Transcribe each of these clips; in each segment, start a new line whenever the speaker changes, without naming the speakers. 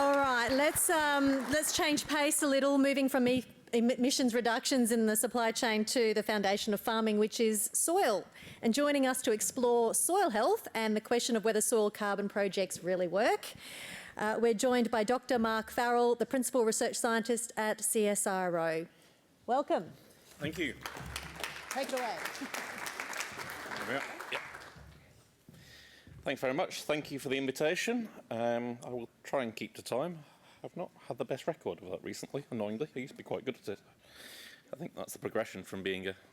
All right, let's change pace a little, moving from emissions reductions in the supply chain to the foundation of farming, which is soil. And joining us to explore soil health and the question of whether soil carbon projects really work, we're joined by Dr. Mark Farrell, the Principal Research Scientist at CSIRO. Welcome.
Thank you.
Take it away.
Thanks very much. Thank you for the invitation. I will try and keep to time. I've not had the best record of that recently, annoyingly. I used to be quite good at it. I think that's the progression from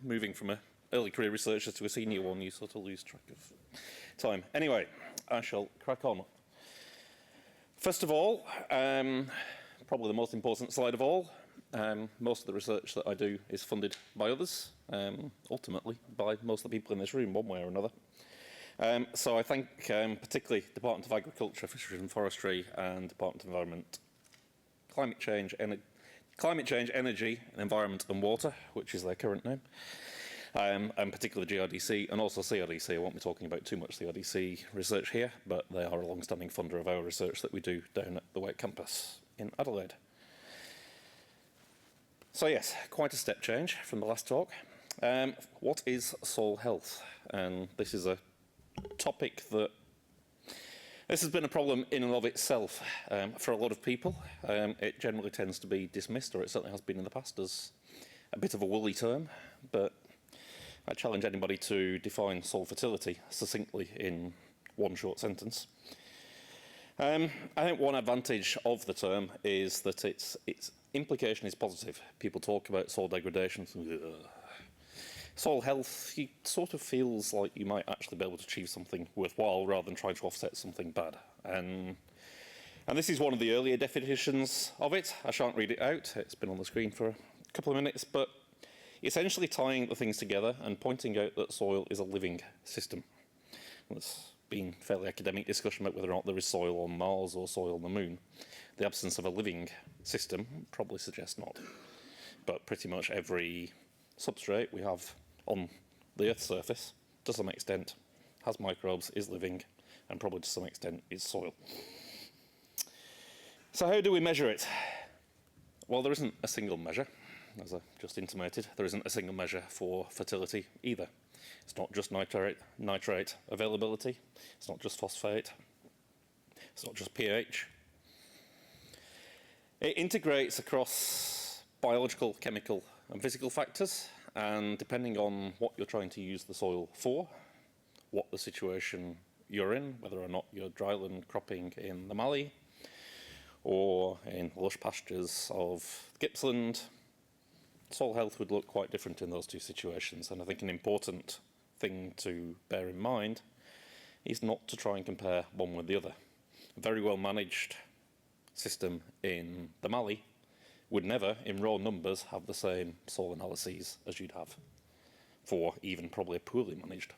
moving from an early career researcher to a senior one. You sort of lose track of time. Anyway, I shall crack on. First of all, probably the most important slide of all, most of the research that I do is funded by others, ultimately by most of the people in this room, one way or another. So I thank particularly Department of Agriculture, Fisheries and Forestry and Department of Environment, Climate Change, Energy, Environment and Water, which is their current name, and particularly GRDC and also CRDC. I won't be talking about too much CRDC research here, but they are a long-standing funder of our research that we do down at the Yorke campus in Adelaide. So yes, quite a step change from the last talk. What is soil health? And this is a topic that this has been a problem in and of itself for a lot of people. It generally tends to be dismissed, or it certainly has been in the past, as a bit of a woolly term, but I challenge anybody to define soil fertility succinctly in one short sentence. I think one advantage of the term is that its implication is positive. People talk about soil degradation. Soil health, it sort of feels like you might actually be able to achieve something worthwhile rather than trying to offset something bad. And this is one of the earlier definitions of it. I shan't read it out. It's been on the screen for a couple of minutes, but essentially tying the things together and pointing out that soil is a living system. There's been fairly academic discussion about whether or not there is soil on Mars or soil on the Moon. The absence of a living system probably suggests not. But pretty much every substrate we have on the Earth's surface, to some extent, has microbes, is living, and probably to some extent is soil. So how do we measure it? Well, there isn't a single measure, as I just intimated. There isn't a single measure for fertility either. It's not just nitrate availability. It's not just phosphate. It's not just pH. It integrates across biological, chemical, and physical factors, and depending on what you're trying to use the soil for, what the situation you're in, whether or not you're dryland cropping in the Mallee or in lush pastures of Gippsland, soil health would look quite different in those two situations. And I think an important thing to bear in mind is not to try and compare one with the other. A very well managed system in the Mallee would never, in raw numbers, have the same soil analyses as you'd have for even probably a poorly managed,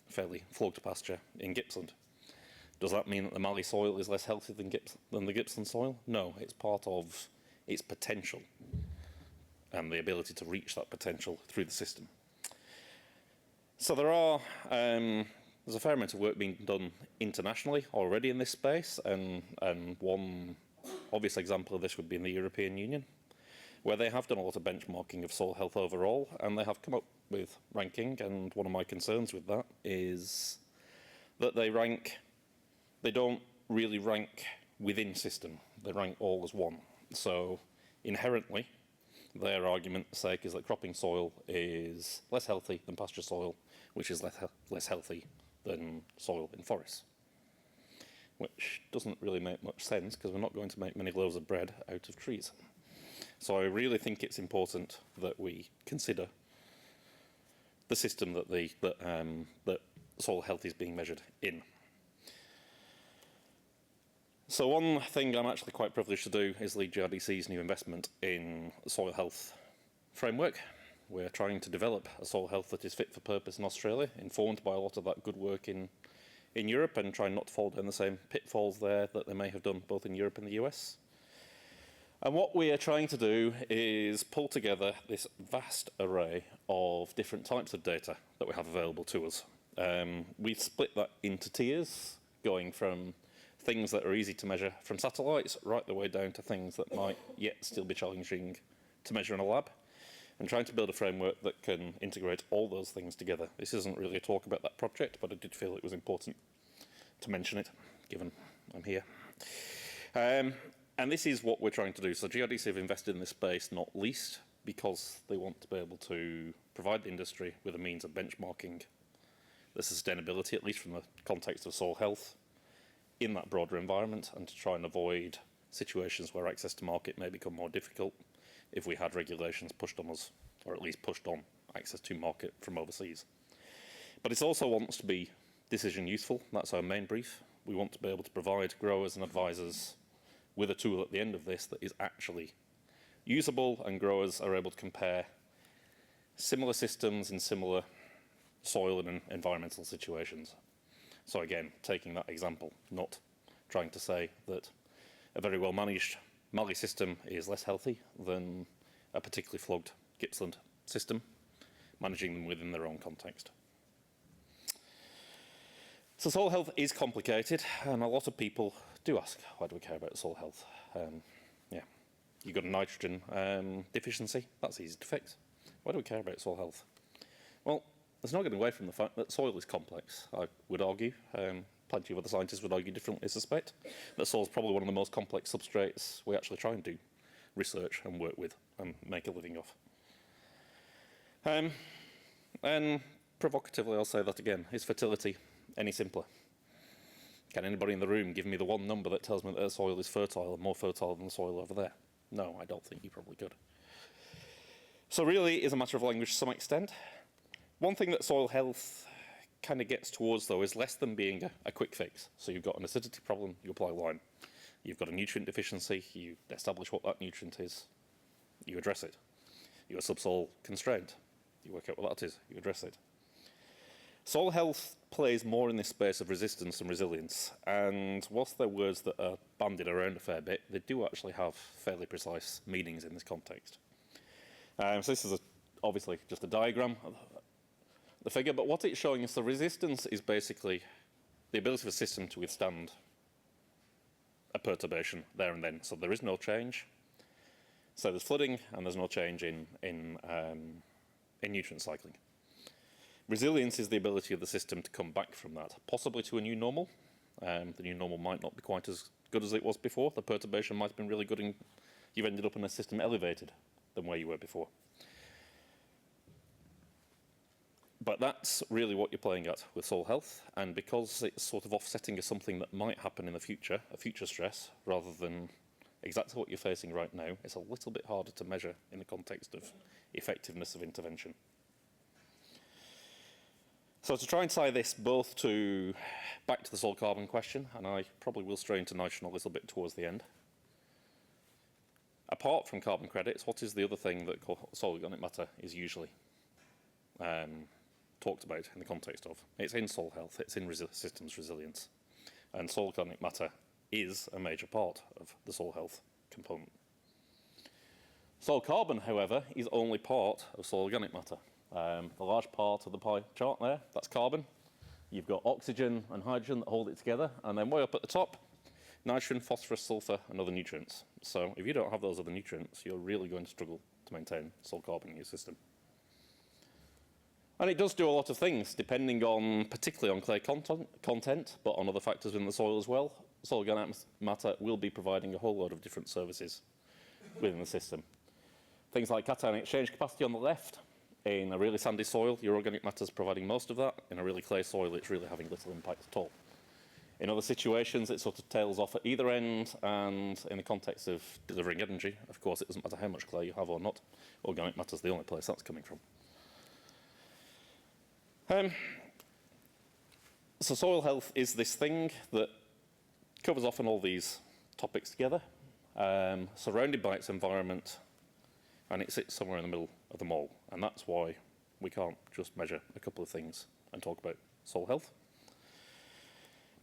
fairly flogged pasture in Gippsland. Does that mean that the Mallee soil is less healthy than the Gippsland soil? No, it's part of its potential and the ability to reach that potential through the system. So there's a fair amount of work being done internationally already in this space, and one obvious example of this would be in the European Union, where they have done a lot of benchmarking of soil health overall, and they have come up with ranking, and one of my concerns with that is that they don't really rank within system, they rank all as one. So inherently, their argument's sake is that cropping soil is less healthy than pasture soil, which is less healthy than soil in forests. Which doesn't really make much sense because we're not going to make many loaves of bread out of trees. So I really think it's important that we consider the system that soil health is being measured in. So one thing I'm actually quite privileged to do is lead GRDC's new investment in soil health framework. We're trying to develop a soil health that is fit for purpose in Australia, informed by a lot of that good work in Europe, and trying not to fall down the same pitfalls there that they may have done both in Europe and the US. And what we are trying to do is pull together this vast array of different types of data that we have available to us. We've split that into tiers, going from things that are easy to measure from satellites right the way down to things that might yet still be challenging to measure in a lab, and trying to build a framework that can integrate all those things together. This isn't really a talk about that project, but I did feel it was important to mention it, given I'm here. And this is what we're trying to do. So GRDC have invested in this space not least because they want to be able to provide the industry with a means of benchmarking the sustainability, at least from the context of soil health, in that broader environment, and to try and avoid situations where access to market may become more difficult if we had regulations pushed on us, or at least pushed on access to market from overseas. But it also wants to be decision useful. That's our main brief. We want to be able to provide growers and advisors with a tool at the end of this that is actually usable, and growers are able to compare similar systems in similar soil and environmental situations. So again, taking that example, not trying to say that a very well managed Mallee system is less healthy than a particularly flogged Gippsland system, managing them within their own context. So soil health is complicated, and a lot of people do ask, why do we care about soil health? Yeah, you've got a nitrogen deficiency, that's easy to fix. Why do we care about soil health? Well, there's no getting away from the fact that soil is complex, I would argue. Plenty of other scientists would argue differently, I suspect. That soil is probably one of the most complex substrates we actually try and do research and work with and make a living off. And provocatively, I'll say that again, is fertility any simpler? Can anybody in the room give me the one number that tells me that their soil is fertile and more fertile than the soil over there? No, I don't think you probably could. So really, it is a matter of language to some extent. One thing that soil health kind of gets towards, though, is less than being a quick fix. So you've got an acidity problem, you apply lime. You've got a nutrient deficiency, you establish what that nutrient is, you address it. You're subsoil constrained, you work out what that is, you address it. Soil health plays more in this space of resistance and resilience, and whilst they're words that are bandied around a fair bit, they do actually have fairly precise meanings in this context. So this is obviously just a diagram of the figure, but what it's showing is the resistance is basically the ability of a system to withstand a perturbation there and then. So there is no change. So there's flooding, and there's no change in nutrient cycling. Resilience is the ability of the system to come back from that, possibly to a new normal. The new normal might not be quite as good as it was before. The perturbation might have been really good, and you've ended up in a system elevated than where you were before. But that's really what you're playing at with soil health, and because it's sort of offsetting as something that might happen in the future, a future stress, rather than exactly what you're facing right now, it's a little bit harder to measure in the context of effectiveness of intervention. So to try and tie this both back to the soil carbon question, and I probably will stray into nitrogen a little bit towards the end. Apart from carbon credits, what is the other thing that soil organic matter is usually talked about in the context of? It's in soil health, it's in systems resilience. And soil organic matter is a major part of the soil health component. Soil carbon, however, is only part of soil organic matter. The large part of the pie chart there, that's carbon. You've got oxygen and hydrogen that hold it together, and then way up at the top, nitrogen, phosphorus, sulfur, and other nutrients. So if you don't have those other nutrients, you're really going to struggle to maintain soil carbon in your system. And it does do a lot of things, depending on, particularly on clay content, but on other factors in the soil as well. Soil organic matter will be providing a whole load of different services within the system. Things like cation exchange capacity on the left. In a really sandy soil, your organic matter is providing most of that. In a really clay soil, it's really having little impact at all. In other situations, it sort of tails off at either end, and in the context of delivering energy, of course, it doesn't matter how much clay you have or not. Organic matter is the only place that's coming from. So soil health is this thing that covers often all these topics together, surrounded by its environment, and it sits somewhere in the middle of them all. And that's why we can't just measure a couple of things and talk about soil health.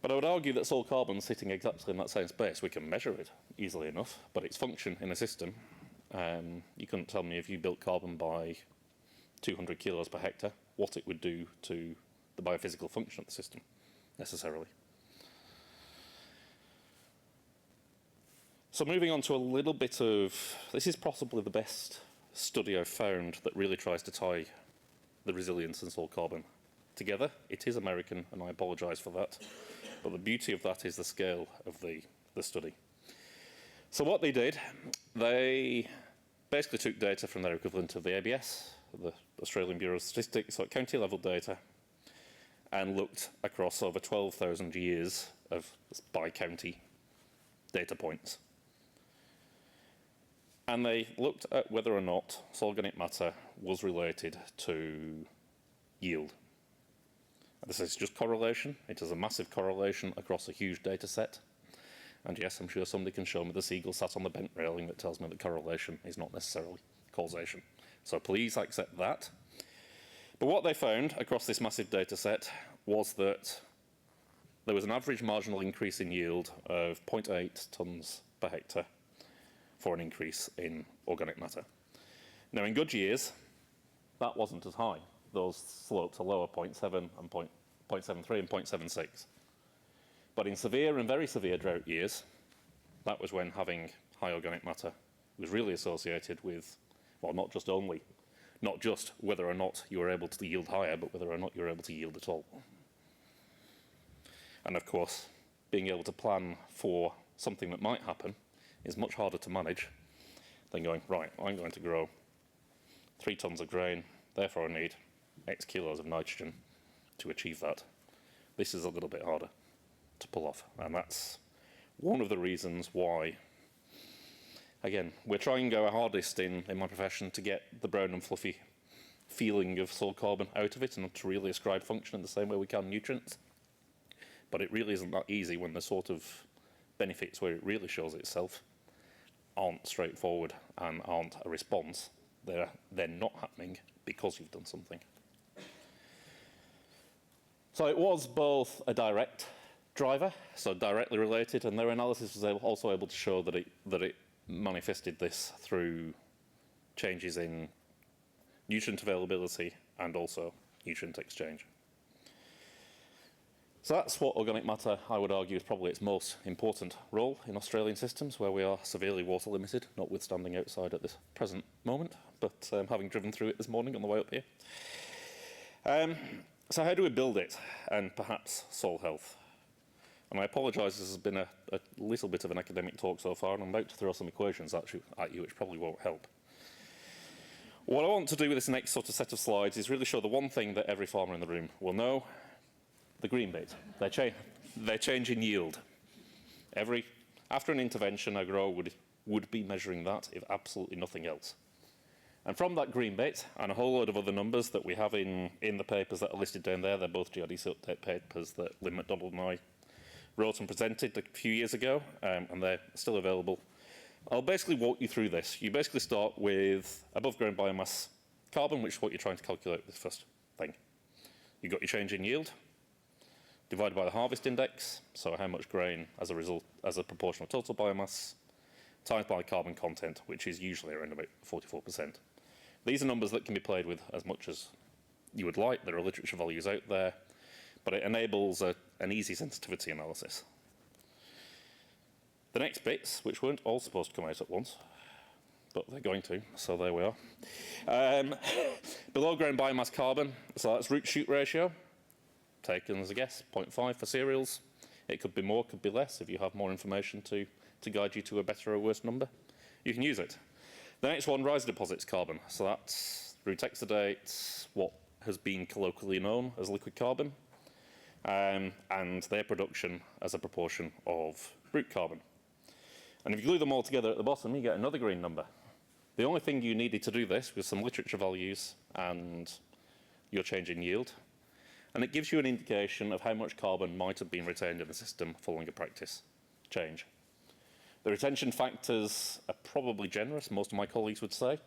But I would argue that soil carbon is sitting exactly in that same space. We can measure it easily enough, but its function in a system, you couldn't tell me if you built carbon by 200 kilos per hectare, what it would do to the biophysical function of the system, necessarily. So moving on to a little bit of, this is possibly the best study I've found that really tries to tie the resilience and soil carbon together. It is American, and I apologise for that. But the beauty of that is the scale of the study. So what they did, they basically took data from their equivalent of the ABS, the Australian Bureau of Statistics, so county level data, and looked across over 12,000 years of by county data points. And they looked at whether or not soil organic matter was related to yield. This is just correlation. It is a massive correlation across a huge data set. And yes, I'm sure somebody can show me the seagull sat on the bent railing that tells me that correlation is not necessarily causation. So please accept that. But what they found across this massive data set was that there was an average marginal increase in yield of 0.8 tonnes per hectare for an increase in organic matter. Now, in good years, that wasn't as high. Those slopes are lower, 0.7 and 0.73 and 0.76. But in severe and very severe drought years, that was when having high organic matter was really associated with, well, not just whether or not you were able to yield higher, but whether or not you were able to yield at all. And of course, being able to plan for something that might happen is much harder to manage than going, right, I'm going to grow 3 tonnes of grain, therefore I need X kilos of nitrogen to achieve that. This is a little bit harder to pull off, and that's one of the reasons why, again, we're trying to go our hardest in my profession to get the brown and fluffy feeling of soil carbon out of it and to really ascribe function in the same way we can nutrients. But it really isn't that easy when the sort of benefits where it really shows itself aren't straightforward and aren't a response. They're not happening because you've done something. So it was both a direct driver, so directly related, and their analysis was also able to show that it manifested this through changes in nutrient availability and also nutrient exchange. So that's what organic matter, I would argue, is probably its most important role in Australian systems, where we are severely water limited, notwithstanding outside at this present moment, but having driven through it this morning on the way up here. So how do we build it, and perhaps soil health? And I apologise, this has been a little bit of an academic talk so far, and I'm about to throw some equations at you, which probably won't help. What I want to do with this next sort of set of slides is really show the one thing that every farmer in the room will know: the green bit. They change in yield. After an intervention, a grower would be measuring that, if absolutely nothing else. And from that green bit, and a whole load of other numbers that we have in the papers that are listed down there, they're both GRDC update papers that Lynn MacDonald and I wrote and presented a few years ago, and they're still available. I'll basically walk you through this. You basically start with above ground biomass carbon, which is what you're trying to calculate with this first thing. You've got your change in yield, divided by the harvest index, so how much grain as a result, as a proportion of total biomass, times by carbon content, which is usually around about 44%. These are numbers that can be played with as much as you would like. There are literature values out there, but it enables an easy sensitivity analysis. The next bits, which weren't all supposed to come out at once, but they're going to, so there we are. Below ground biomass carbon, so that's root-shoot ratio, taken as a guess, 0.5 for cereals. It could be more, could be less. If you have more information to guide you to a better or worse number, you can use it. The next one, riser deposits carbon. So that's root exudates, what has been colloquially known as liquid carbon, and their production as a proportion of root carbon. And if you glue them all together at the bottom, you get another green number. The only thing you needed to do this was some literature values and your change in yield. And it gives you an indication of how much carbon might have been retained in the system following a practice change. The retention factors are probably generous, most of my colleagues would say.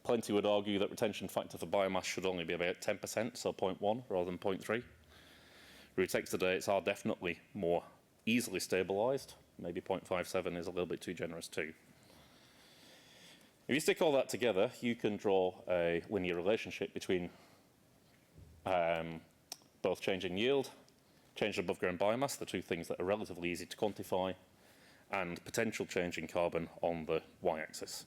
Plenty would argue that retention factor for biomass should only be about 10%, so 0.1 rather than 0.3. Root exudates are definitely more easily stabilised. Maybe 0.57 is a little bit too generous too. If you stick all that together, you can draw a linear relationship between both change in yield, change in above ground biomass, the two things that are relatively easy to quantify, and potential change in carbon on the y-axis.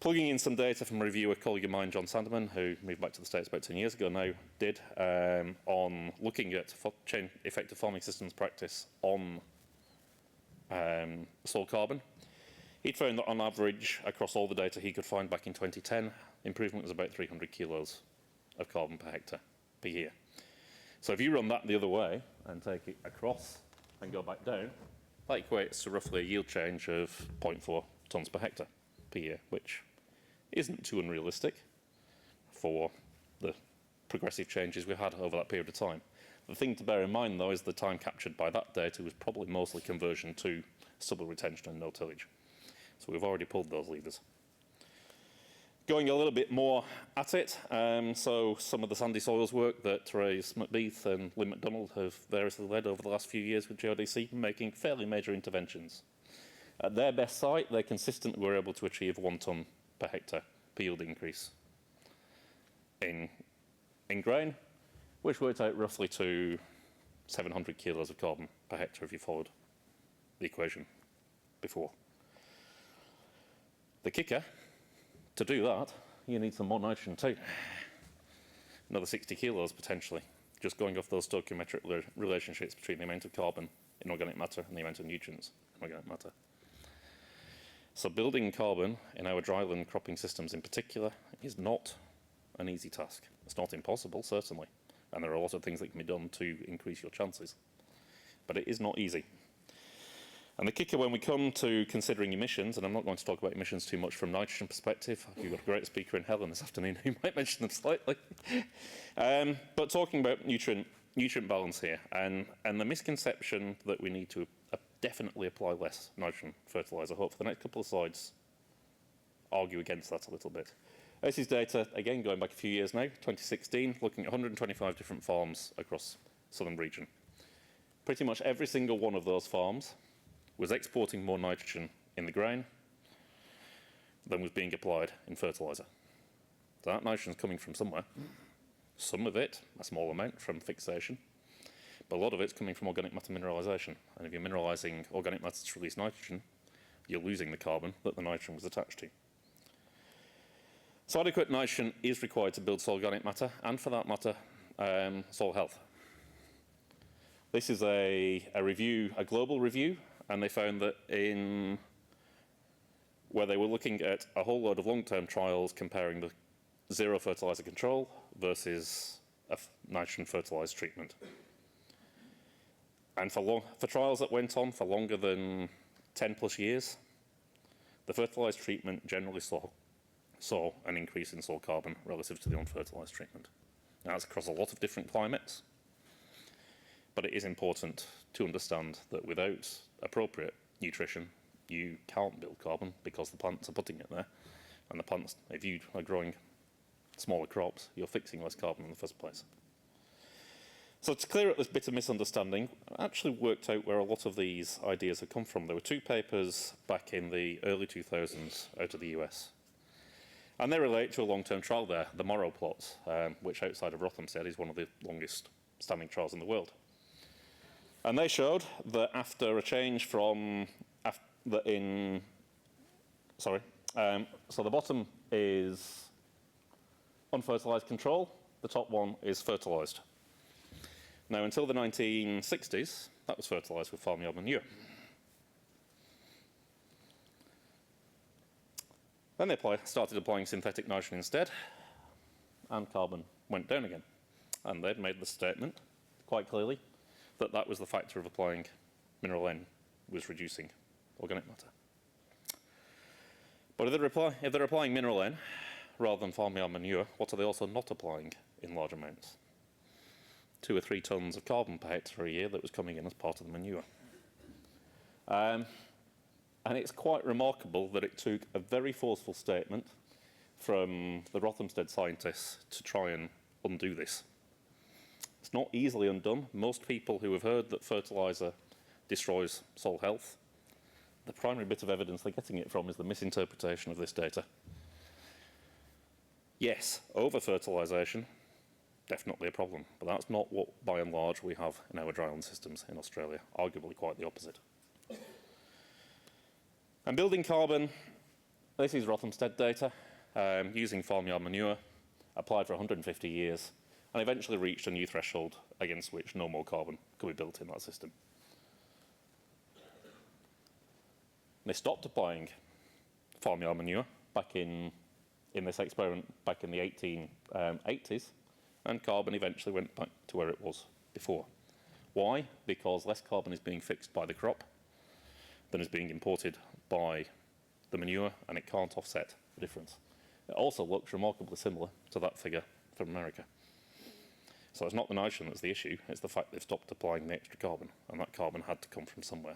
Plugging in some data from a review a colleague of mine, John Sanderman, who moved back to the States about 10 years ago now, did on looking at effective farming systems practice on soil carbon. He'd found that on average, across all the data he could find back in 2010, improvement was about 300 kilos of carbon per hectare per year. So if you run that the other way and take it across and go back down, that equates to roughly a yield change of 0.4 tonnes per hectare per year, which isn't too unrealistic for the progressive changes we've had over that period of time. The thing to bear in mind, though, is the time captured by that data was probably mostly conversion to stubble retention and no tillage. So we've already pulled those levers. Going a little bit more at it, so some of the sandy soils work that Therese McBeath and Lynn MacDonald have variously led over the last few years with GRDC, making fairly major interventions. At their best site, they consistently were able to achieve 1 tonne per hectare per yield increase in grain, which worked out roughly to 700 kilos of carbon per hectare if you followed the equation before. The kicker, to do that, you need some more nitrogen too. Another 60 kilos potentially, just going off those stoichiometric relationships between the amount of carbon in organic matter and the amount of nutrients in organic matter. So building carbon in our dryland cropping systems in particular is not an easy task. It's not impossible, certainly, and there are a lot of things that can be done to increase your chances, but it is not easy. And the kicker when we come to considering emissions, and I'm not going to talk about emissions too much from nitrogen perspective, you've got a great speaker in Helen this afternoon who might mention them slightly, but talking about nutrient balance here, and the misconception that we need to definitely apply less nitrogen fertiliser. I hope for the next couple of slides argue against that a little bit. This is data, again, going back a few years now, 2016, looking at 125 different farms across the southern region. Pretty much every single one of those farms was exporting more nitrogen in the grain than was being applied in fertiliser. So that nitrogen is coming from somewhere. Some of it, a small amount, from fixation, but a lot of it's coming from organic matter mineralisation. And if you're mineralising organic matter to release nitrogen, you're losing the carbon that the nitrogen was attached to. So adequate nitrogen is required to build soil organic matter, and for that matter, soil health. This is a global review, and they found that where they were looking at a whole load of long-term trials comparing the zero fertiliser control versus a nitrogen fertilised treatment. And for trials that went on for longer than 10 plus years, the fertilised treatment generally saw an increase in soil carbon relative to the unfertilised treatment. Now, that's across a lot of different climates, but it is important to understand that without appropriate nutrition, you can't build carbon because the plants are putting it there. And the plants, if you are growing smaller crops, you're fixing less carbon in the first place. So to clear up this bit of misunderstanding, I actually worked out where a lot of these ideas have come from. There were 2 papers back in the early 2000s out of the US. And they relate to a long-term trial there, the Morrow plots, which outside of Rothamsted is one of the longest standing trials in the world. And they showed that after a change from, so the bottom is unfertilised control, the top one is fertilised. Now, until the 1960s, that was fertilised with farmyard manure. Then they started applying synthetic nitrogen instead, and carbon went down again. And they'd made the statement, quite clearly, that that was the factor of applying mineral N was reducing organic matter. But if they're applying mineral N rather than farmyard manure, what are they also not applying in large amounts? 2 or 3 tonnes of carbon per hectare a year that was coming in as part of the manure. And it's quite remarkable that it took a very forceful statement from the Rothamsted scientists to try and undo this. It's not easily undone. Most people who have heard that fertiliser destroys soil health, the primary bit of evidence they're getting it from is the misinterpretation of this data. Yes, over-fertilisation, definitely a problem, but that's not what, by and large, we have in our dryland systems in Australia, arguably quite the opposite. And building carbon, this is Rothamsted data, using farmyard manure, applied for 150 years, and eventually reached a new threshold against which no more carbon could be built in that system. They stopped applying farmyard manure back in this experiment back in the 1880s, and carbon eventually went back to where it was before. Why? Because less carbon is being fixed by the crop than is being imported by the manure, and it can't offset the difference. It also looks remarkably similar to that figure from America. So it's not the nitrogen that's the issue, it's the fact they've stopped applying the extra carbon, and that carbon had to come from somewhere.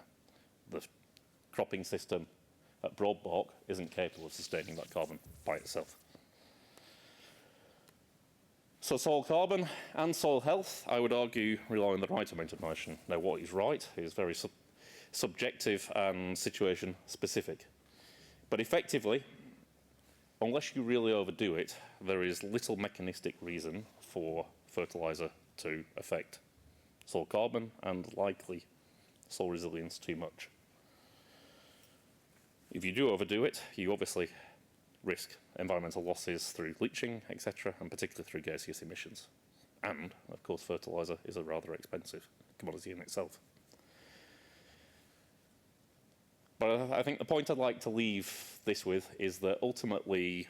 The cropping system at Broadbark isn't capable of sustaining that carbon by itself. So soil carbon and soil health, I would argue, rely on the right amount of nitrogen. Now, what is right is very subjective and situation specific. But effectively, unless you really overdo it, there is little mechanistic reason for fertiliser to affect soil carbon and likely soil resilience too much. If you do overdo it, you obviously risk environmental losses through leaching, etc., and particularly through gaseous emissions. And, of course, fertiliser is a rather expensive commodity in itself. But I think the point I'd like to leave this with is that ultimately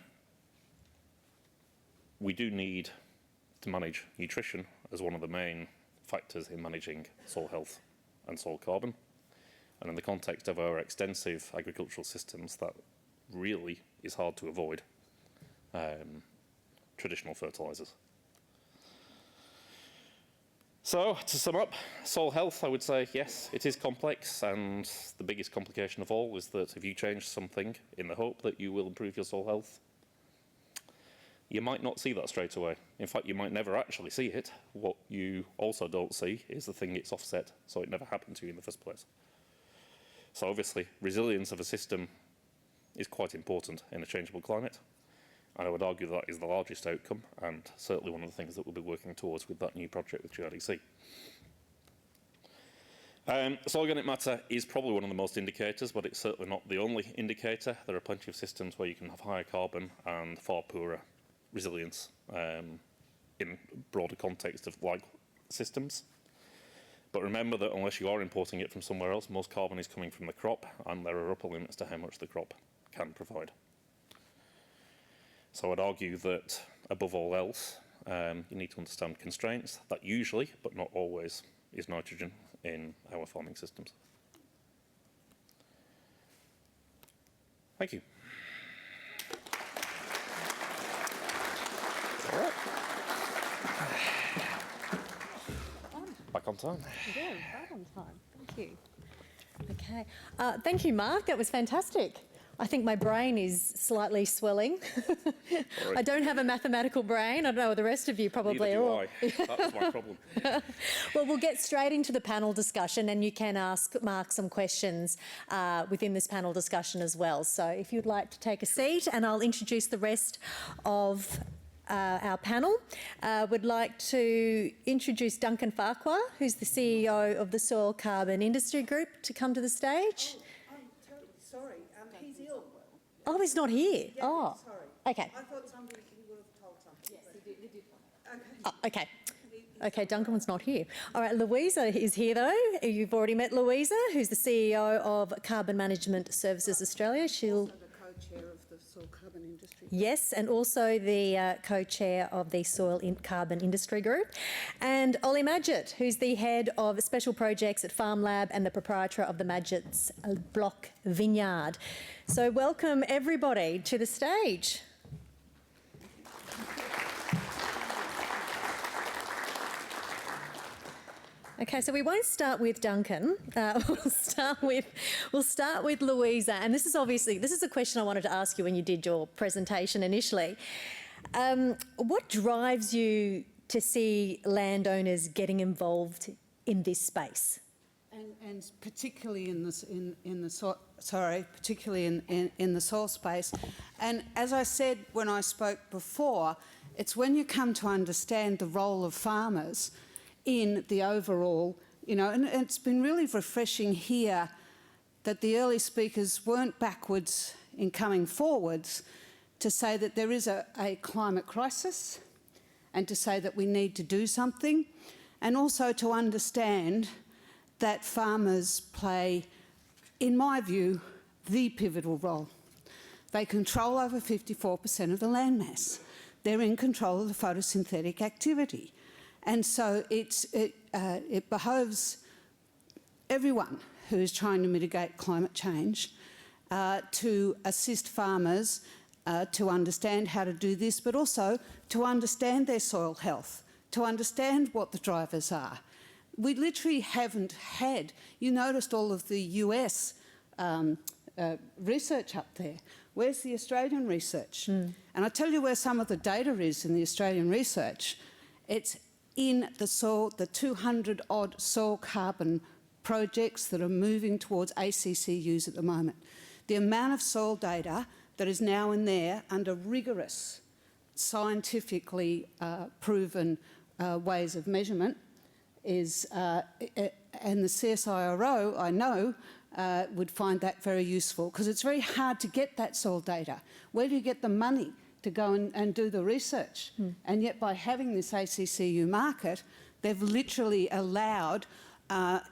we do need to manage nutrition as one of the main factors in managing soil health and soil carbon. And in the context of our extensive agricultural systems, that really is hard to avoid traditional fertilisers. So, to sum up, soil health, I would say, yes, it is complex, and the biggest complication of all is that if you change something in the hope that you will improve your soil health, you might not see that straight away. In fact, you might never actually see it. What you also don't see is the thing it's offset, so it never happened to you in the first place. So obviously, resilience of a system is quite important in a changeable climate. And I would argue that is the largest outcome, and certainly one of the things that we'll be working towards with that new project with GRDC. So organic matter is probably one of the most indicators, but it's certainly not the only indicator. There are plenty of systems where you can have higher carbon and far poorer resilience in broader context of like systems. But remember that unless you are importing it from somewhere else, most carbon is coming from the crop, and there are upper limits to how much the crop can provide. So I'd argue that, above all else, you need to understand constraints. That usually, but not always, is nitrogen in our farming systems. Thank you. All right. Back on time.
Yeah, right on time. Thank you. Okay. Thank you, Mark. That was fantastic. I think my brain is slightly swelling. I don't have a mathematical brain. I don't know, the rest of you probably
are. That was my problem.
Well, we'll get straight into the panel discussion, and you can ask Mark some questions within this panel discussion as well. So if you'd like to take a seat, and I'll introduce the rest of our panel. Would like to introduce Duncan Farquhar, who's the CEO of the Soil Carbon Industry Group, to come to the stage.
I'm terribly sorry. He's ill.
Oh, he's not here.
Yeah,
oh,
sorry.
Okay.
I thought somebody would have told something. Yes, he did.
Okay. Okay, Duncan's not here. All right, Louisa is here though. You've already met Louisa, who's the CEO of Carbon Management Services Australia. She'll
Also the co-chair of the Soil Carbon Industry.
Yes, and also the co-chair of the Carbon Industry Group. And Oli Madgett, who's the head of special projects at FarmLab and the proprietor of the Madgetts Block vineyard. So welcome everybody to the stage. Okay, so we won't start with Duncan. We'll start with Louisa, and this is a question I wanted to ask you when you did your presentation initially. What drives you to see landowners getting involved in this space?
And particularly in the soil space. And as I said when I spoke before, it's when you come to understand the role of farmers in the overall, and it's been really refreshing here that the early speakers weren't backwards in coming forwards to say that there is a climate crisis and to say that we need to do something, and also to understand that farmers play, in my view, the pivotal role. They control over 54% of the landmass. They're in control of the photosynthetic activity. And so it behoves everyone who is trying to mitigate climate change to assist farmers to understand how to do this, but also to understand their soil health, to understand what the drivers are. We literally haven't had, you noticed all of the US research up there. Where's the Australian research? And I'll tell you where some of the data is in the Australian research. It's in the soil, the 200-odd soil carbon projects that are moving towards ACCUs at the moment. The amount of soil data that is now in there under rigorous, scientifically proven ways of measurement is, and the CSIRO, I know, would find that very useful, because it's very hard to get that soil data. Where do you get the money to go and do the research? And yet by having this ACCU market, they've literally allowed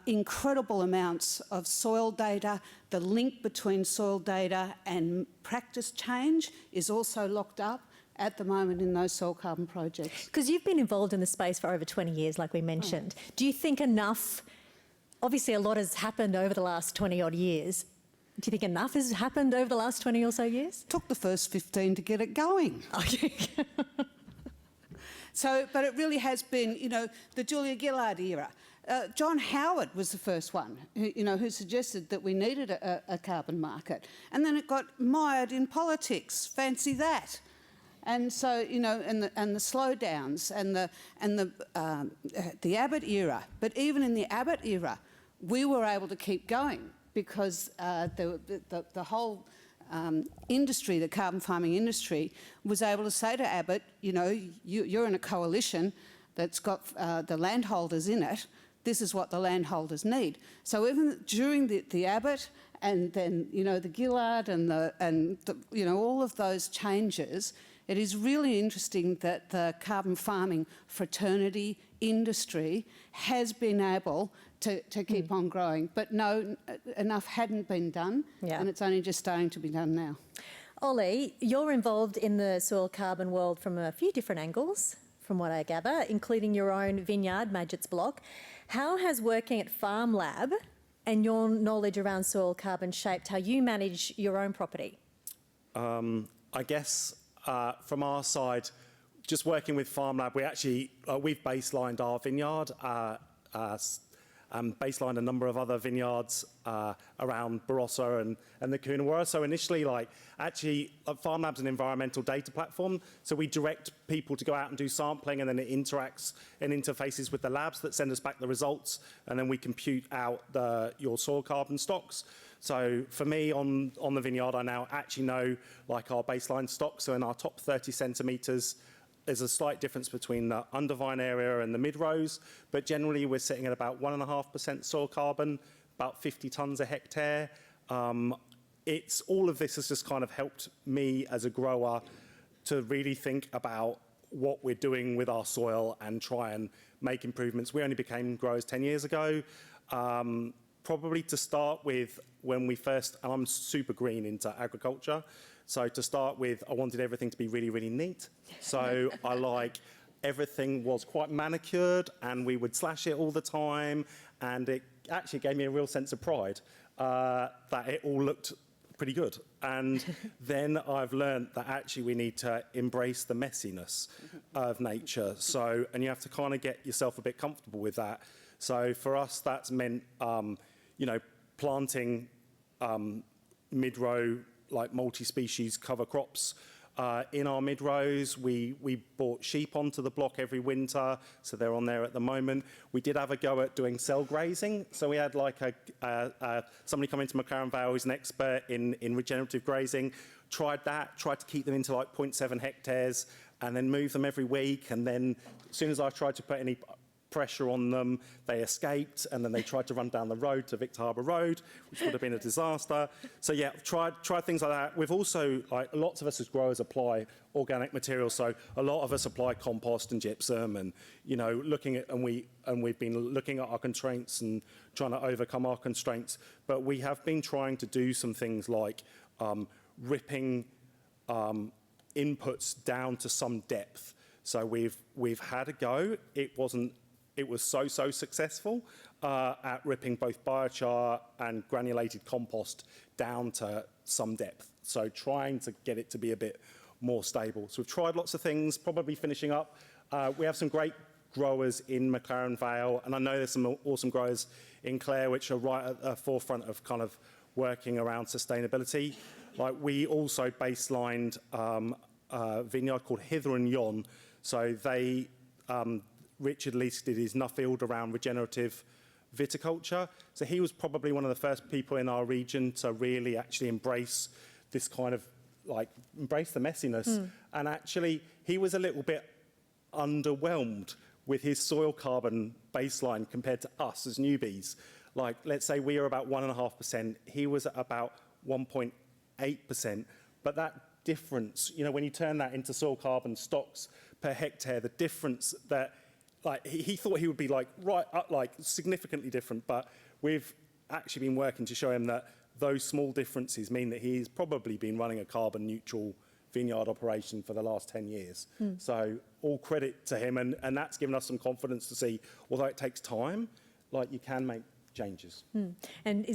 incredible amounts of soil data. The link between soil data and practice change is also locked up at the moment in those soil carbon projects.
Because you've been involved in the space for over 20 years, like we mentioned. Do you think enough, obviously a lot has happened over the last 20 odd years. Do you think enough has happened over the last 20 or so years?
Took the first 15 to get it going.
Okay.
So, but it really has been, you know, the Julia Gillard era. John Howard was the first one, who suggested that we needed a carbon market, and then it got mired in politics. Fancy that! And so, you know, and the slowdowns and the Abbott era. But even in the Abbott era, we were able to keep going because the whole industry, the carbon farming industry, was able to say to Abbott, you know, you're in a coalition that's got the landholders in it. This is what the landholders need. So even during the Abbott and then, you know, the Gillard and you know, all of those changes, it is really interesting that the carbon farming fraternity industry has been able to keep on growing. But no, enough hadn't been done, and it's only just starting to be done now.
Oli, you're involved in the soil carbon world from a few different angles, from what I gather, including your own vineyard, Madgetts Block. How has working at FarmLab and your knowledge around soil carbon shaped how you manage your own property?
I guess from our side, just working with FarmLab, we've baselined our vineyard, baselined a number of other vineyards around Barossa and the Coonawarra. So initially, FarmLab's an environmental data platform, so we direct people to go out and do sampling, and then it interacts and interfaces with the labs that send us back the results, and then we compute out your soil carbon stocks. So for me, on the vineyard, I now actually know our baseline stock. So in our top 30 centimetres, there's a slight difference between the undervine area and the mid-rows, but generally we're sitting at about 1.5% soil carbon, about 50 tonnes a hectare. All of this has just kind of helped me as a grower to really think about what we're doing with our soil and try and make improvements. We only became growers 10 years ago. Probably to start with, when we first, and I'm super green into agriculture, so to start with, I wanted everything to be really, really neat. So everything was quite manicured, and we would slash it all the time, and it actually gave me a real sense of pride that it all looked pretty good. And then I've learned that actually we need to embrace the messiness of nature. So, and you have to kind of get yourself a bit comfortable with that. So for us, that's meant, planting mid-row, multi-species cover crops in our mid-rows. We brought sheep onto the block every winter, so they're on there at the moment. We did have a go at doing cell grazing, so we had somebody come into McLaren Vale who's an expert in regenerative grazing. Tried to keep them into 0.7 hectares, and then move them every week. And then as soon as I tried to put any pressure on them. They escaped, and then they tried to run down the road to Victor Harbour Road, which would have been a disaster. So yeah, tried things like that. We've also, like, lots of us as growers apply organic materials. So a lot of us apply compost and gypsum, and we've been looking at our constraints and trying to overcome our constraints. But we have been trying to do some things like ripping inputs down to some depth. So we've had a go. It was so successful at ripping both biochar and granulated compost down to some depth. So trying to get it to be a bit more stable. So we've tried lots of things, probably finishing up. We have some great growers in McLaren Vale, and I know there's some awesome growers in Clare which are right at the forefront of kind of working around sustainability. Like, we also baselined a vineyard called Hither and Yon. So they, Richard Leask did his Nuffield around regenerative viticulture. So he was probably one of the first people in our region to really actually embrace this kind of, like, embrace the messiness. And actually, he was a little bit underwhelmed with his soil carbon baseline compared to us as newbies. Like, let's say we are about 1.5%, he was at about 1.8%. But that difference, when you turn that into soil carbon stocks per hectare, the difference that, like, he thought he would be like right up, like significantly different, but we've actually been working to show him that those small differences mean that he's probably been running a carbon neutral vineyard operation for the last 10 years. So all credit to him, and that's given us some confidence to see, although it takes time, like, you can make changes.
And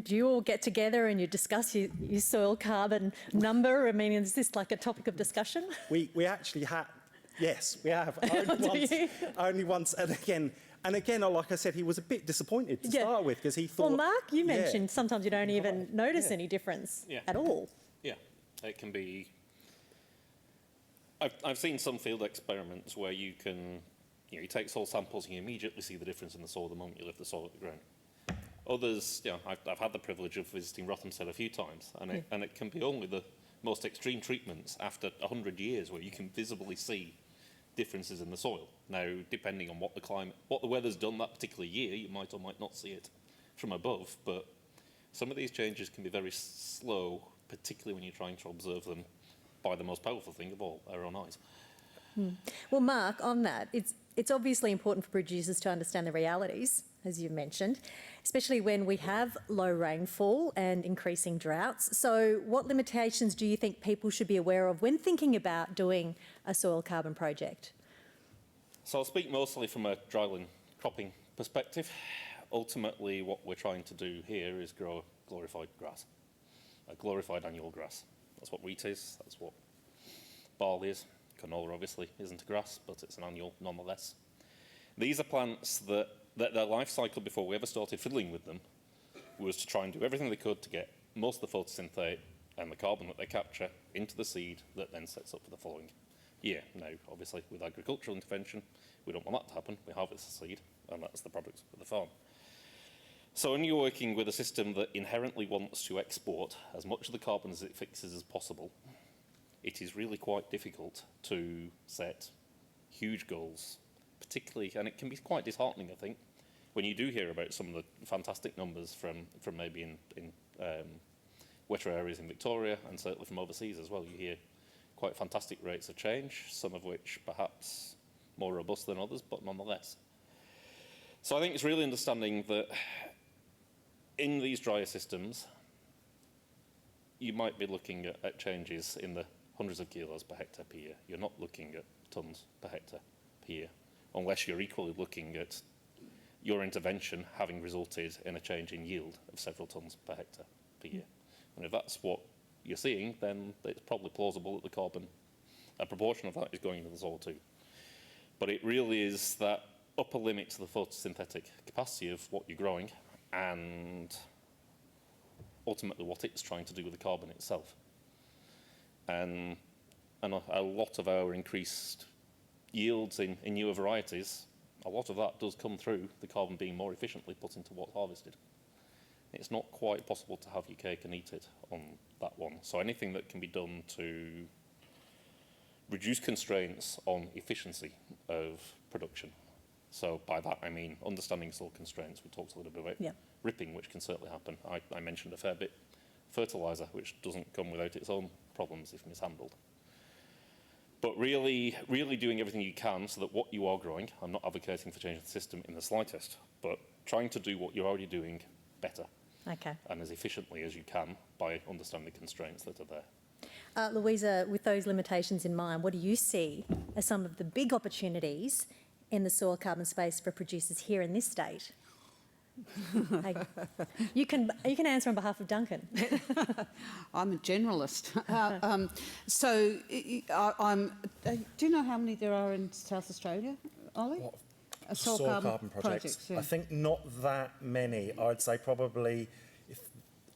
do you all get together and you discuss your soil carbon number? I mean, is this like a topic of discussion?
We actually have, yes, we have. Only once, and again, like I said, he was a bit disappointed to start with, because he thought...
Well, Mark, you mentioned sometimes you don't even notice any difference at all.
Yeah, it can be... I've seen some field experiments where you can, you take soil samples and you immediately see the difference in the soil the moment you lift the soil at the ground. Others, I've had the privilege of visiting Rothamsted a few times, and it can be only the most extreme treatments after 100 years where you can visibly see differences in the soil. Now, depending on what the weather's done that particular year, you might or might not see it from above, but some of these changes can be very slow, particularly when you're trying to observe them by the most powerful thing of all, our own eyes.
Well, Mark, on that, it's obviously important for producers to understand the realities, as you mentioned, especially when we have low rainfall and increasing droughts. So what limitations do you think people should be aware of when thinking about doing a soil carbon project?
So I'll speak mostly from a dryland cropping perspective. Ultimately, what we're trying to do here is grow glorified grass, a glorified annual grass. That's what wheat is, that's what barley is. Canola obviously isn't a grass, but it's an annual nonetheless. These are plants that their life cycle before we ever started fiddling with them was to try and do everything they could to get most of the photosynthate and the carbon that they capture into the seed that then sets up for the following year. Now, obviously, with agricultural intervention, we don't want that to happen. We harvest the seed, and that's the product of the farm. So when you're working with a system that inherently wants to export as much of the carbon as it fixes as possible, it is really quite difficult to set huge goals, particularly, and it can be quite disheartening, I think, when you do hear about some of the fantastic numbers from maybe in wetter areas in Victoria, and certainly from overseas as well. You hear quite fantastic rates of change, some of which perhaps more robust than others, but nonetheless. So I think it's really understanding that in these drier systems, you might be looking at changes in the hundreds of kilos per hectare per year. You're not looking at tonnes per hectare per year, unless you're equally looking at your intervention having resulted in a change in yield of several tonnes per hectare per year. And if that's what you're seeing, then it's probably plausible that the carbon, a proportion of that is going into the soil too. But it really is that upper limit to the photosynthetic capacity of what you're growing, and ultimately what it's trying to do with the carbon itself. And a lot of our increased yields in newer varieties, a lot of that does come through the carbon being more efficiently put into what's harvested. It's not quite possible to have your cake and eat it on that one. So anything that can be done to reduce constraints on efficiency of production So by that, I mean understanding soil constraints. We talked a little bit about
Yeah.
ripping, which can certainly happen. I mentioned a fair bit. Fertiliser, which doesn't come without its own problems if mishandled. But really doing everything you can so that what you are growing, I'm not advocating for changing the system in the slightest, but trying to do what you're already doing better
Okay.
and as efficiently as you can by understanding the constraints that are there.
Louisa, with those limitations in mind, what do you see as some of the big opportunities in the soil carbon space for producers here in this state? Hey, you can answer on behalf of Duncan.
I'm a generalist. Do you know how many there are in South Australia, Ollie? Soil carbon projects. Yeah.
I think not that many. I'd say probably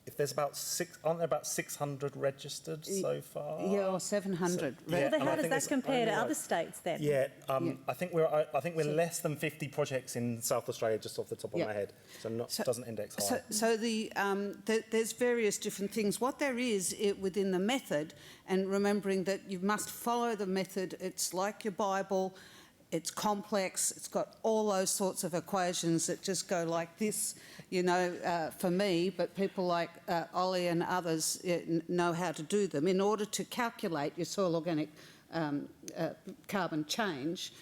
if there's about aren't there about 600 registered so far?
Yeah, or 700.
So, yeah,
Well, then how
I
does
think
that
it's
compare to
only
other states then?
Yeah, I think we're less than 50 projects in South Australia, just off the top of my head. So doesn't index high.
So there's various different things. What there is within the method, and remembering that you must follow the method. It's like your Bible. It's complex. It's got all those sorts of equations that just go like this, for me, but people like Oli and others know how to do them in order to calculate your soil organic carbon change.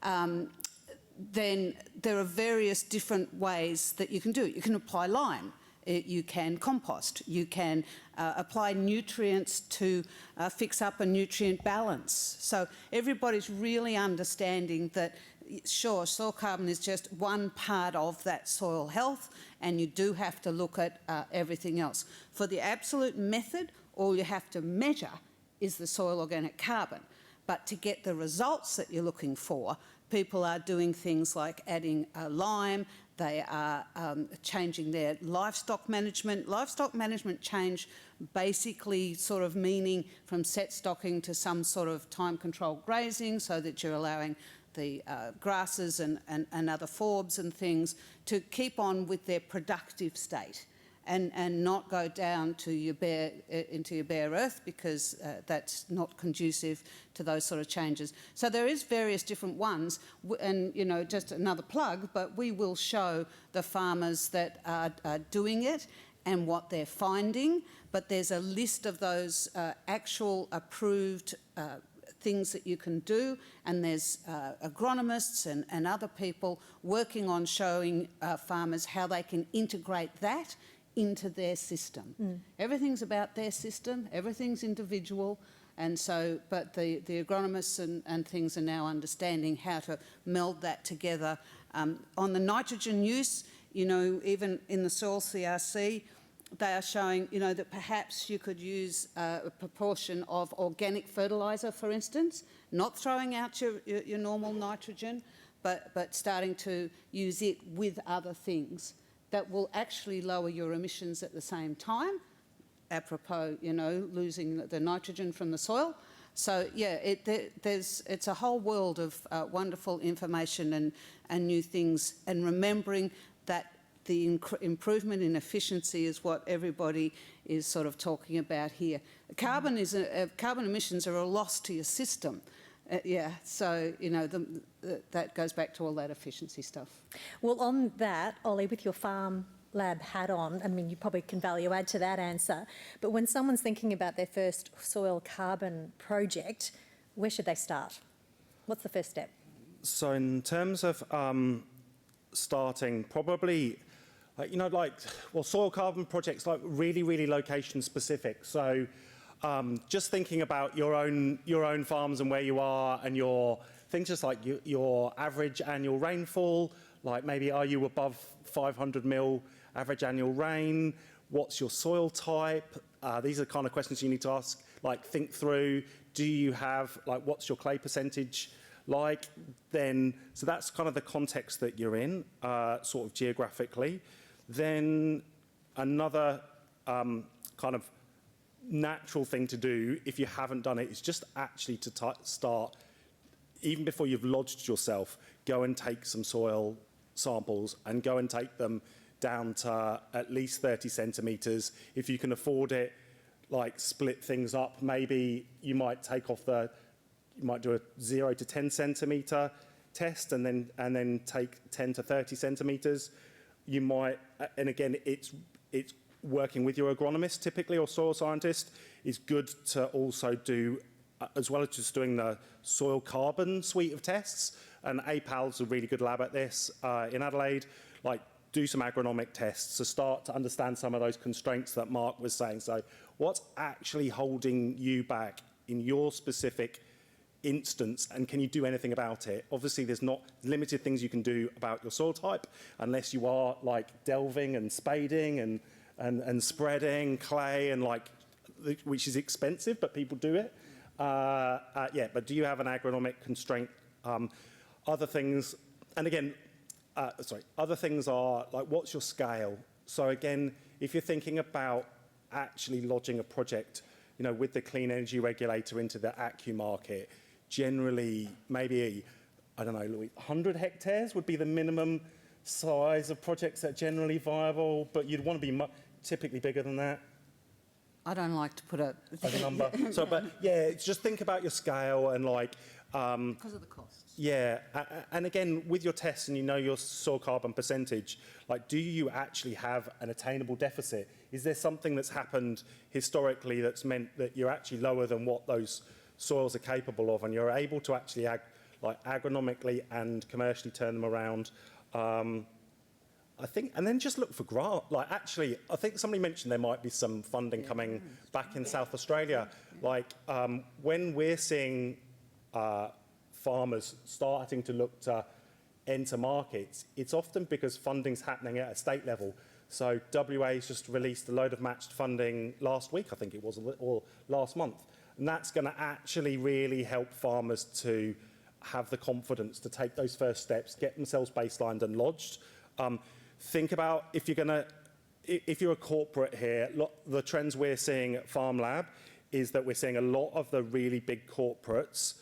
Then there are various different ways that you can do it. You can apply lime. You can compost. You can apply nutrients to fix up a nutrient balance. So everybody's really understanding that, sure, soil carbon is just one part of that soil health, and you do have to look at everything else. For the absolute method, all you have to measure is the soil organic carbon. But to get the results that you're looking for, people are doing things like adding lime. They are changing their livestock management. Livestock management change basically sort of meaning from set stocking to some sort of time-controlled grazing, so that you're allowing the grasses and other forbs and things to keep on with their productive state and not go down to into your bare earth, because that's not conducive to those sort of changes. So there is various different ones, and just another plug, but we will show the farmers that are doing it and what they're finding. But there's a list of those actual approved things that you can do, and there's agronomists and other people working on showing farmers how they can integrate that into their system. Everything's about their system, everything's individual, and so, but the agronomists and things are now understanding how to meld that together. On the nitrogen use, even in the soil CRC, they are showing, that perhaps you could use a proportion of organic fertiliser, for instance, not throwing out your normal nitrogen, but starting to use it with other things that will actually lower your emissions at the same time, apropos, losing the nitrogen from the soil. So, yeah, it's a whole world of wonderful information and new things, and remembering that the improvement in efficiency is what everybody is sort of talking about here. Carbon emissions are a loss to your system. So, that goes back to all that efficiency stuff.
Well, on that, Oli, with your FarmLab hat on, I mean, you probably can value add to that answer, but when someone's thinking about their first soil carbon project, where should they start? What's the first step?
So in terms of starting, probably, soil carbon projects, really location specific. So just thinking about your own farms and where you are, and your things just like your average annual rainfall, like maybe are you above 500 mil average annual rain? What's your soil type? These are the kind of questions you need to ask, think through. Do you have, what's your clay percentage like? Then, so that's kind of the context that you're in, sort of geographically. Then another kind of natural thing to do, if you haven't done it, is just actually to start, even before you've lodged yourself, go and take some soil samples and go and take them down to at least 30 centimetres. If you can afford it, split things up. Maybe you might take off you might do a 0 to 10 centimetre. test and then take 10 to 30 centimetres, you might, and again, it's working with your agronomist typically or soil scientist, is good to also do, as well as just doing the soil carbon suite of tests. And APAL's a really good lab at this in Adelaide. Like, do some agronomic tests to start to understand some of those constraints that Mark was saying. So what's actually holding you back in your specific instance, and can you do anything about it? Obviously, there's not limited things you can do about your soil type unless you are like delving and spading and spreading clay and like, which is expensive, but people do it. Yeah, but do you have an agronomic constraint? Other things, and again, other things are like, what's your scale? So again, if you're thinking about actually lodging a project, you know, with the clean energy regulator into the ACCU market, generally maybe, I don't know, Louis, 100 hectares would be the minimum size of projects that are generally viable, but you'd want to be typically bigger than that.
I don't like to put a
number. So, but yeah, just think about your scale and like...
because of the costs.
Yeah, and again, with your tests and you know your soil carbon percentage, like, do you actually have an attainable deficit? Is there something that's happened historically that's meant that you're actually lower than what those soils are capable of, and you're able to actually agronomically and commercially turn them around? I think, and then just look for grant. Like, actually, I think somebody mentioned there might be some funding coming back in South Australia. Like, when we're seeing farmers starting to look to enter markets, it's often because funding's happening at a state level. So WA's just released a load of matched funding last week, I think it was, or last month. And that's going to actually really help farmers to have the confidence to take those first steps, get themselves baselined and lodged. Think about if you're a corporate here, the trends we're seeing at FarmLab is that we're seeing a lot of the really big corporates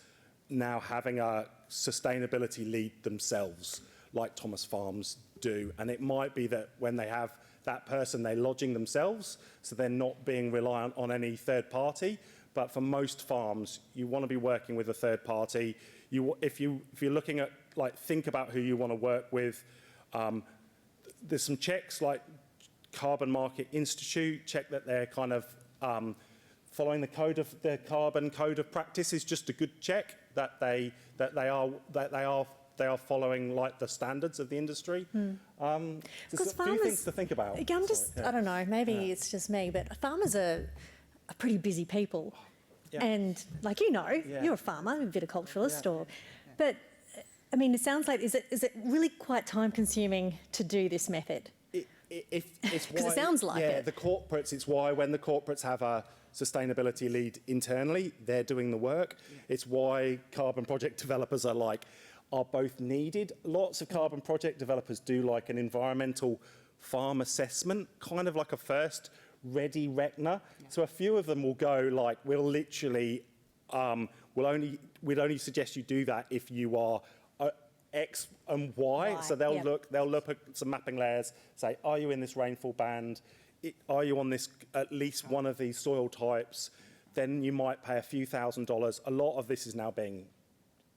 now having a sustainability lead themselves, like Thomas Farms do. And it might be that when they have that person, they're lodging themselves, so they're not being reliant on any third party. But for most farms, you want to be working with a third party. If you're looking at, like, think about who you want to work with. There's some checks like Carbon Market Institute, check that they're kind of following the carbon code of practice is just a good check that they are following like the standards of the industry. Just a few things to think about.
I don't know, maybe it's just me, but farmers are pretty busy people.
Yeah.
And like, you know, you're a farmer, a viticulturalist, but I mean, it sounds like, is it really quite time consuming to do this method? Because it sounds like it.
Yeah, the corporates, it's why when the corporates have a sustainability lead internally, they're doing the work. It's why carbon project developers are both needed. Lots of carbon project developers do like an environmental farm assessment, kind of like a first ready reckoner. Yeah. So a few of them will go like, we'll literally, we'd only suggest you do that if you are X and Y. So they'll look at some mapping layers, say, are you in this rainfall band? Are you on this, at least one of these soil types? Then you might pay a few $1,000s. A lot of this is now being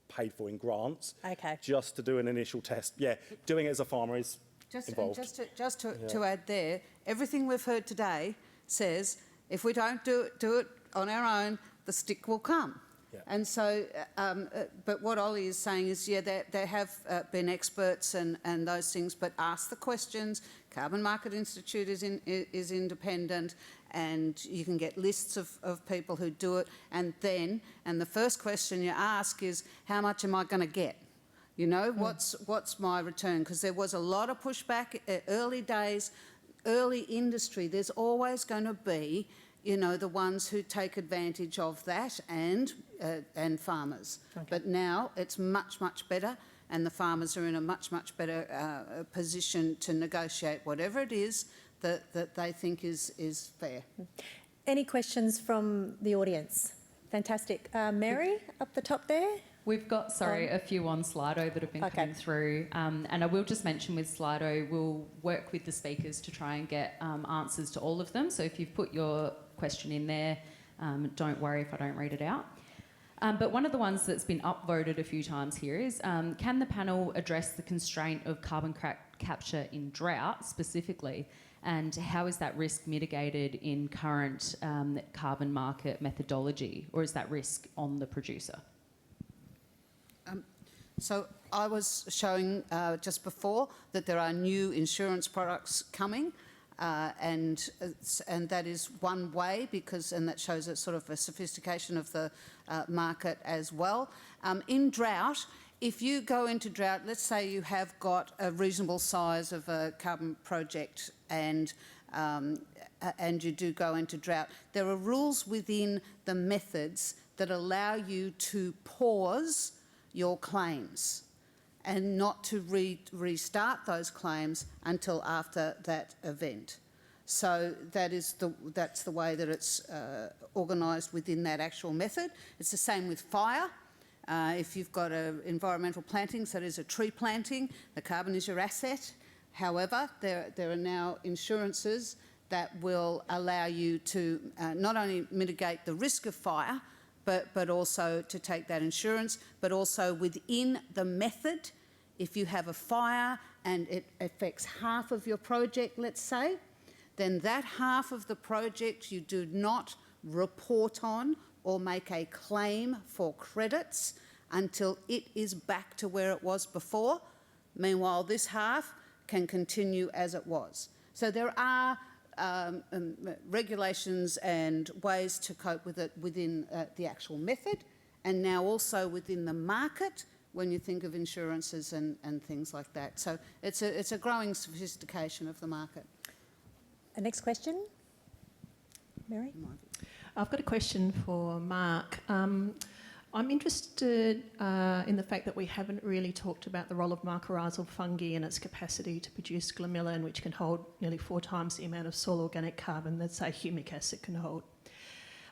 paid for in grants.
Okay.
Just to do an initial test. Yeah, doing it as a farmer is involved.
Just to add there, everything we've heard today says if we don't do it on our own, the stick will come. Yeah. And so, but what Oli is saying is, there have been experts and those things, but ask the questions. Carbon Market Institute is independent, and you can get lists of people who do it. And the first question you ask is, how much am I going to get? You know, what's my return? Because there was a lot of pushback early days, early industry. There's always going to be, you know, the ones who take advantage of that and farmers. Okay. But now it's much, much better, and the farmers are in a much, much better position to negotiate whatever it is that they think is fair.
Any questions from the audience? Fantastic. Mary, up the top there.
We've got, a few on Slido that have been coming through. And I will just mention with Slido, we'll work with the speakers to try and get answers to all of them. So if you've put your question in there, don't worry if I don't read it out. But one of the ones that's been upvoted a few times here is, can the panel address the constraint of carbon capture in drought specifically, and how is that risk mitigated in current carbon market methodology, or is that risk on the producer?
So I was showing just before that there are new insurance products coming, and that is one way, and that shows a sort of a sophistication of the market as well. In drought, if you go into drought, let's say you have got a reasonable size of a carbon project and you do go into drought, there are rules within the methods that allow you to pause your claims and not to restart those claims until after that event. So that's the way that it's organised within that actual method. It's the same with fire. If you've got environmental plantings, that is a tree planting, the carbon is your asset. However, there are now insurances that will allow you to not only mitigate the risk of fire, but also to take that insurance, but also within the method, if you have a fire and it affects half of your project, let's say, then that half of the project you do not report on or make a claim for credits until it is back to where it was before. Meanwhile, this half can continue as it was. So there are regulations and ways to cope with it within the actual method, and now also within the market when you think of insurances and things like that. So it's a growing sophistication of the market.
Next question, Mary?
I've got a question for Mark. I'm interested in the fact that we haven't really talked about the role of mycorrhizal fungi and its capacity to produce glomalin, which can hold nearly 4 times the amount of soil organic carbon that, say, humic acid can hold.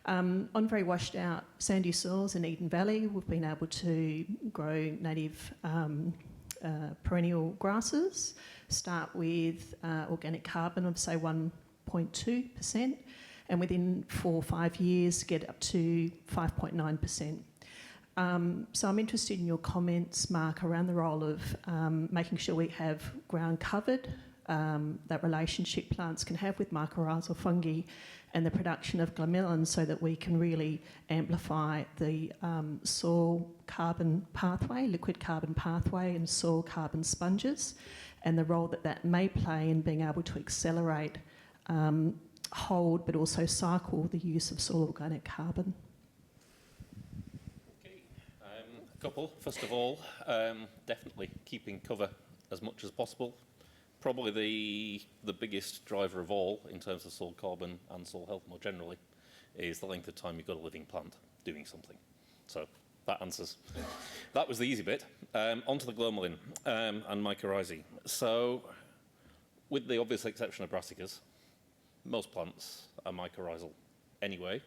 On very washed out sandy soils in Eden Valley, we've been able to grow native perennial grasses, start with organic carbon of, say, 1.2%, and within 4 or 5 years get up to 5.9%. So I'm interested in your comments, Mark, around the role of making sure we have ground covered, that relationship plants can have with mycorrhizal fungi, and the production of glomalin, so that we can really amplify the soil carbon pathway, liquid carbon pathway, and soil carbon sponges, and the role that that may play in being able to accelerate, hold, but also cycle the use of soil organic carbon.
Couple. First of all, definitely keeping cover as much as possible. Probably the biggest driver of all in terms of soil carbon and soil health more generally is the length of time you've got a living plant doing something. So that answers. That was the easy bit. Onto the glomalin and mycorrhizae. So with the obvious exception of brassicas, most plants are mycorrhizal anyway.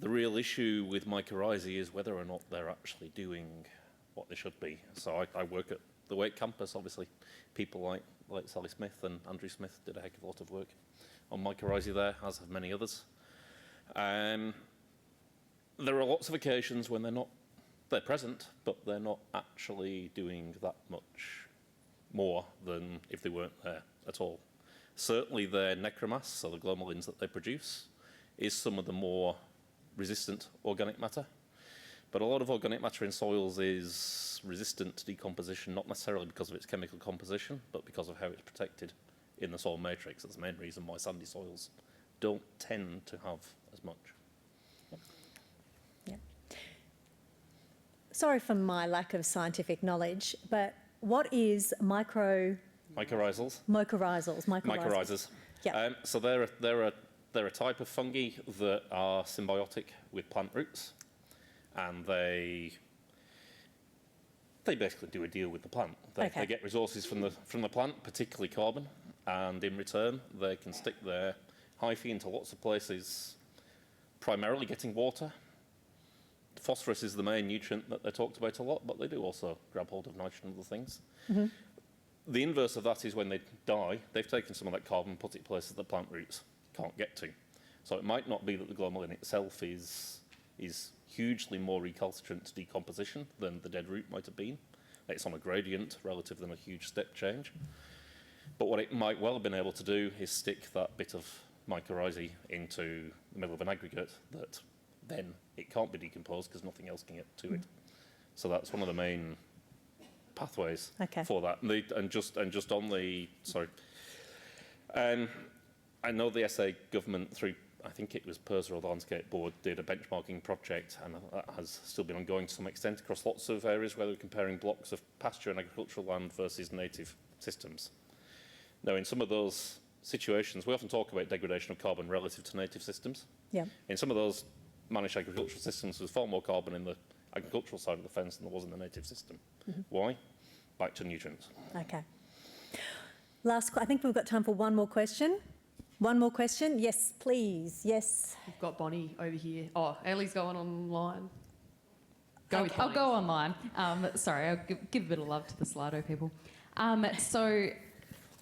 The real issue with mycorrhizae is whether or not they're actually doing what they should be. So I work at the Wake campus, obviously. People like Sally Smith and Andrew Smith did a heck of a lot of work on mycorrhizae there, as have many others. There are lots of occasions when they're present, but they're not actually doing that much more than if they weren't there at all. Certainly their necromass, so the glomalins that they produce, is some of the more resistant organic matter. But a lot of organic matter in soils is resistant to decomposition, not necessarily because of its chemical composition, but because of how it's protected in the soil matrix. That's the main reason why sandy soils don't tend to have as much.
Yeah. Sorry for my lack of scientific knowledge, but what is
mycorrhizals? Mycorrhizas.
Yeah.
So they're a type of fungi that are symbiotic with plant roots, and they basically do a deal with the plant. They get resources from the plant, particularly carbon, and in return they can stick their hyphae into lots of places, primarily getting water. Phosphorus is the main nutrient that they're talked about a lot, but they do also grab hold of nitrogen and other things. Mm-hmm. The inverse of that is when they die, they've taken some of that carbon and put it places that plant roots can't get to. So it might not be that the glomalin itself is hugely more recalcitrant to decomposition than the dead root might have been. It's on a gradient rather than a huge step change. But what it might well have been able to do is stick that bit of mycorrhizae into the middle of an aggregate that then it can't be decomposed because nothing else can get to it. So that's one of the main pathways for that. And just on the, sorry, I know the SA government through, I think it was PIRSA or the Landscape Board, did a benchmarking project, and that has still been ongoing to some extent across lots of areas where they're comparing blocks of pasture and agricultural land versus native systems. Now, in some of those situations, we often talk about degradation of carbon relative to native systems.
Yeah.
In some of those managed agricultural systems, there's far more carbon in the agricultural side of the fence than there was in the native system. Why? Back to nutrients.
Okay. I think we've got time for one more question. One more question? Yes, please. Yes.
We've got Bonnie over here. Oh, Ellie's going online.
I'll go online. Sorry, I'll give a bit of love to the Slido people. So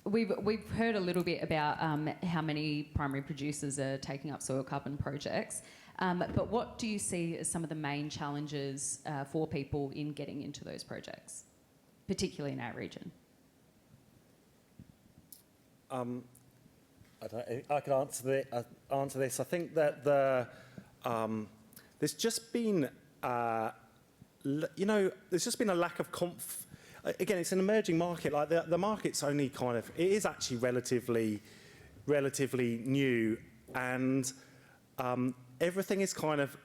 we've heard a little bit about how many primary producers are taking up soil carbon projects. But what do you see as some of the main challenges for people in getting into those projects, particularly in our region?
I can answer this. I think that there's just been, there's just been a lack of again, it's an emerging market. Like the market's only kind of, it is actually relatively new, and everything is kind of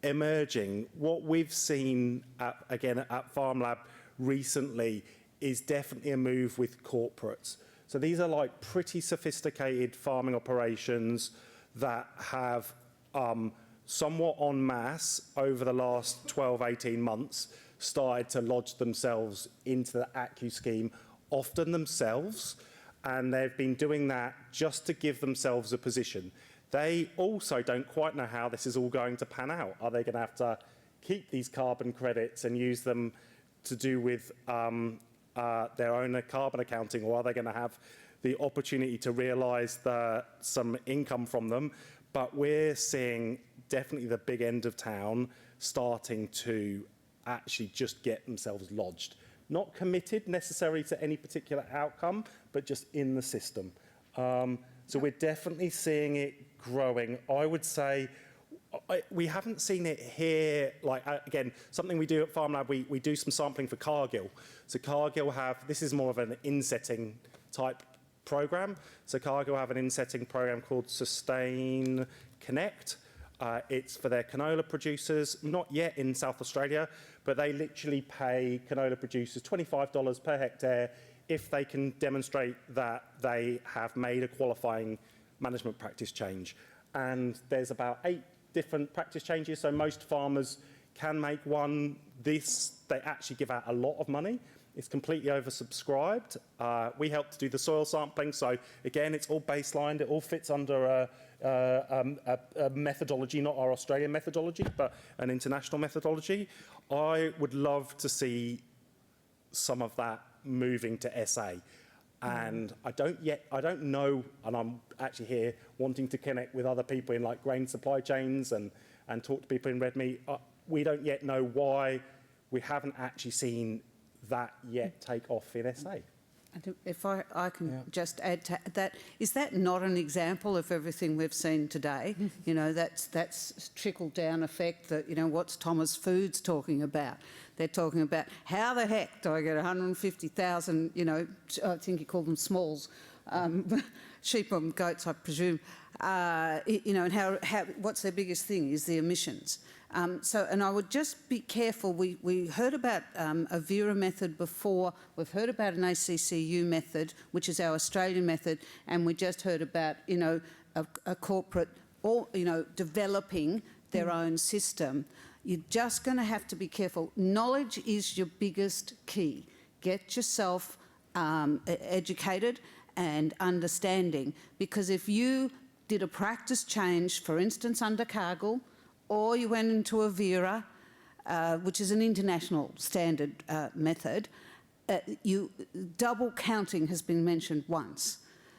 emerging. What we've seen at FarmLab recently is definitely a move with corporates. So these are like pretty sophisticated farming operations that have somewhat en masse over the last 12, 18 months started to lodge themselves into the ACCU scheme, often themselves, and they've been doing that just to give themselves a position. They also don't quite know how this is all going to pan out. Are they going to have to keep these carbon credits and use them to do with their own carbon accounting, or are they going to have the opportunity to realise some income from them? But we're seeing definitely the big end of town starting to actually just get themselves lodged. Not committed necessarily to any particular outcome, but just in the system. So we're definitely seeing it growing. I would say we haven't seen it here, like, again, something we do at FarmLab, we do some sampling for Cargill. So Cargill this is more of an insetting type program. So Cargill have an insetting program called Sustain Connect. It's for their canola producers, not yet in South Australia, but they literally pay canola producers $25 per hectare if they can demonstrate that they have made a qualifying management practice change. And there's about 8 different practice changes, so most farmers can make one. They actually give out a lot of money. It's completely oversubscribed. We help to do the soil sampling, so again, it's all baselined. It all fits under a methodology, not our Australian methodology, but an international methodology. I would love to see some of that moving to SA. And I don't know, and I'm actually here wanting to connect with other people in like grain supply chains and talk to people in red meat. We don't yet know why we haven't actually seen that yet take off in SA.
If I can just add to that, is that not an example of everything we've seen today? You know, that's trickle-down effect that, you know, what's Thomas Foods talking about? They're talking about how the heck do I get 150,000, you know, I think you call them smalls, sheep and goats, I presume, you know, and how what's their biggest thing is the emissions. And I would just be careful. We heard about a Vera method before. We've heard about an ACCU method, which is our Australian method, and we just heard about, you know, a corporate, or, you know, developing their own system. You're just going to have to be careful. Knowledge is your biggest key. Get yourself educated and understanding, because if you did a practice change, for instance, under Cargill, or you went into a Vera, which is an international standard method, double counting has been mentioned once.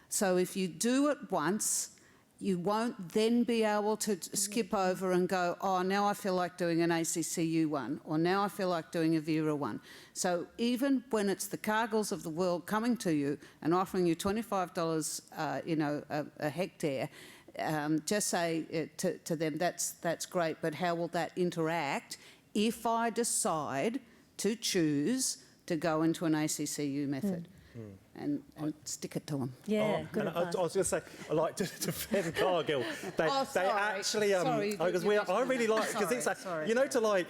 So if you do it once you won't then be able to skip over and go, oh, now I feel like doing an ACCU one, or now I feel like doing a Vera one. So even when it's the Cargills of the world coming to you and offering you $25, a hectare, just say to them, that's great, but how will that interact if I decide to choose to go into an ACCU method? And stick it to them.
Yeah, good
and I
advice.
was going to say, I like to defend Cargill. They
sorry.
actually,
Sorry,
because I really like, because it's like,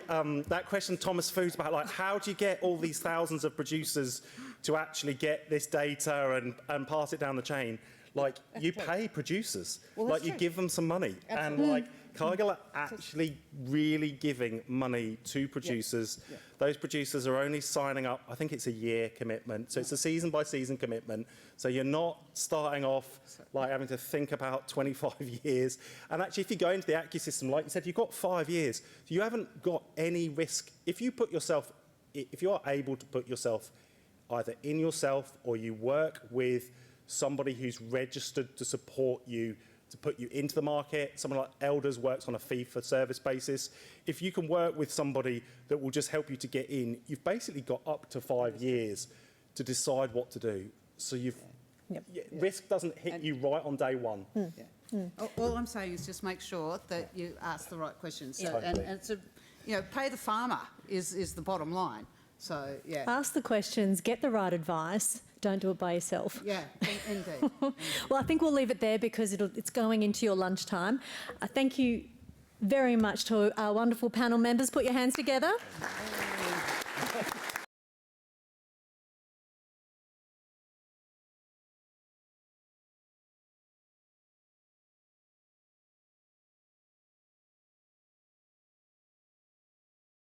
that question Thomas Food's about, like, how do you get all these thousands of producers to actually get this data and pass it down the chain? Like, you pay producers, like you give them some money, and like Cargill are actually really giving money to producers. Yeah. Those producers are only signing up, I think it's a year commitment, so it's a season by season commitment. So you're not starting off like having to think about 25 years. And actually, if you go into the AccuSystem, like you said, you've got 5 years. So you haven't got any risk. If you are able to put yourself either in yourself or you work with somebody who's registered to support you, to put you into the market. Someone like Elders works on a fee-for-service basis. If you can work with somebody that will just help you to get in, you've basically got up to 5 years to decide what to do. So risk doesn't hit you right on day one.
All I'm saying is just make sure that you ask the right questions. So,
Totally.
and it's pay the farmer is the bottom line. So, yeah.
Ask the questions, get the right advice, don't do it by yourself.
Yeah, indeed.
Well, I think we'll leave it there because it's going into your lunchtime. Thank you very much to our wonderful panel members. Put your hands together.